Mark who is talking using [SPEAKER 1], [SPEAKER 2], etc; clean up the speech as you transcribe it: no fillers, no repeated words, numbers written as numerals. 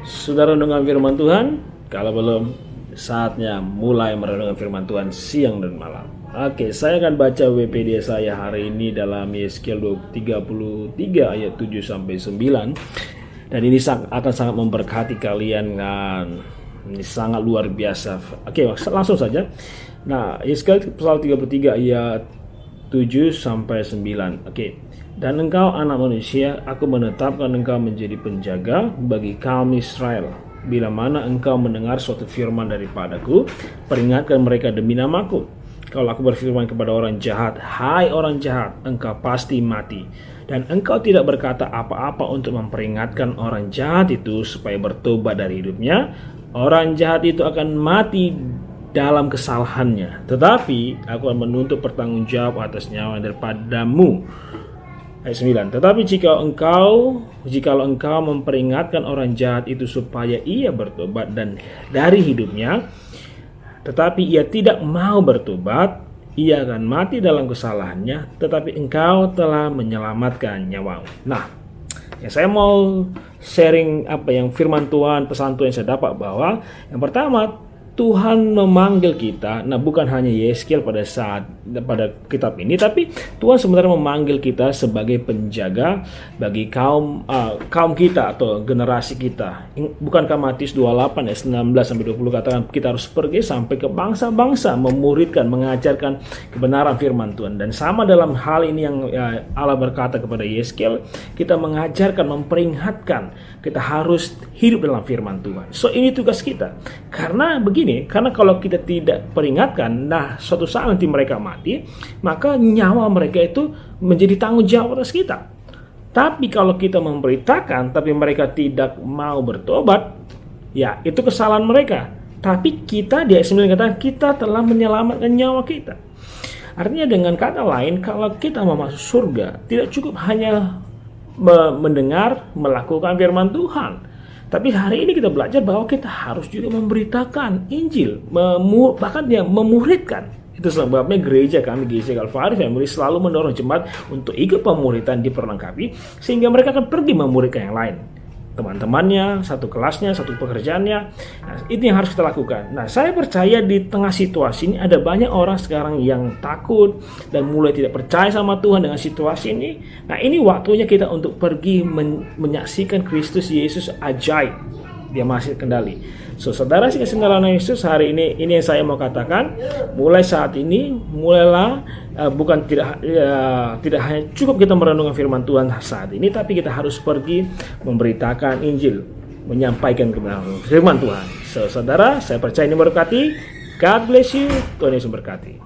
[SPEAKER 1] Sudah renungan firman Tuhan? Kalau belum, saatnya mulai merenungkan firman Tuhan siang dan malam. Oke, saya akan baca WPD saya hari ini dalam Yeskel 33 ayat 7 sampai 9. Dan ini akan sangat memberkati kalian kan. Ini sangat luar biasa. Oke, langsung saja. Nah, Yeskel pasal 33 ayat 7 sampai 9. Oke. Dan engkau anak manusia, aku menetapkan engkau menjadi penjaga bagi kaum Israel. Bila mana engkau mendengar suatu firman daripadaku, peringatkan mereka demi namaku. Kalau aku berfirman kepada orang jahat, hai orang jahat, engkau pasti mati. Dan engkau tidak berkata apa-apa untuk memperingatkan orang jahat itu supaya bertobat dari hidupnya, orang jahat itu akan mati dalam kesalahannya. Tetapi aku akan menuntut pertanggungjawab atas nyawa daripadamu. Ayat 9. Tetapi jikalau engkau memperingatkan orang jahat itu supaya ia bertobat dan dari hidupnya, tetapi ia tidak mau bertobat, ia akan mati dalam kesalahannya, tetapi engkau telah menyelamatkan nyawamu. Nah, yang saya mau sharing yang firman Tuhan, pesan Tuhan yang saya dapat bahwa yang pertama, Tuhan memanggil kita. Nah, bukan hanya Yeskel pada kitab ini, tapi Tuhan sebenarnya memanggil kita sebagai penjaga bagi kaum kita atau generasi kita. Bukankah Matius 28 ayat 19 sampai 20 katakan kita harus pergi sampai ke bangsa-bangsa, memuridkan, mengajarkan kebenaran firman Tuhan. Dan sama dalam hal ini yang Allah berkata kepada Yeskel, kita mengajarkan, memperingatkan, kita harus hidup dalam firman Tuhan. So, ini tugas kita. Karena kalau kita tidak peringatkan, nah suatu saat nanti mereka mati, maka nyawa mereka itu menjadi tanggung jawab atas kita. Tapi kalau kita memberitakan, tapi mereka tidak mau bertobat, ya itu kesalahan mereka. Tapi kita, di ayat 9 kata, kita telah menyelamatkan nyawa kita. Artinya dengan kata lain, kalau kita mau masuk surga, tidak cukup hanya mendengar, melakukan firman Tuhan. Tapi hari ini kita belajar bahwa kita harus juga memberitakan Injil, bahkan yang memuridkan. Itu sebabnya gereja kami, GC Calvary Family, selalu mendorong jemaat untuk ikut pemuridan diperlengkapi, sehingga mereka akan pergi memuridkan yang lain. Teman-temannya, satu kelasnya, satu pekerjaannya. Nah, itu yang harus kita lakukan. Nah, saya percaya di tengah situasi ini ada banyak orang sekarang yang takut dan mulai tidak percaya sama Tuhan dengan situasi ini. Nah, ini waktunya kita untuk pergi menyaksikan Kristus Yesus ajaib. Dia masih kendali. So, saudara sih dalam Yesus hari ini yang saya mau katakan, mulai saat ini mulailah tidak hanya cukup kita merenungkan firman Tuhan saat ini, tapi kita harus pergi memberitakan Injil, menyampaikan kebenaran firman Tuhan. So, saudara, saya percaya ini berkati. God bless you. Tuhan Yesus berkati.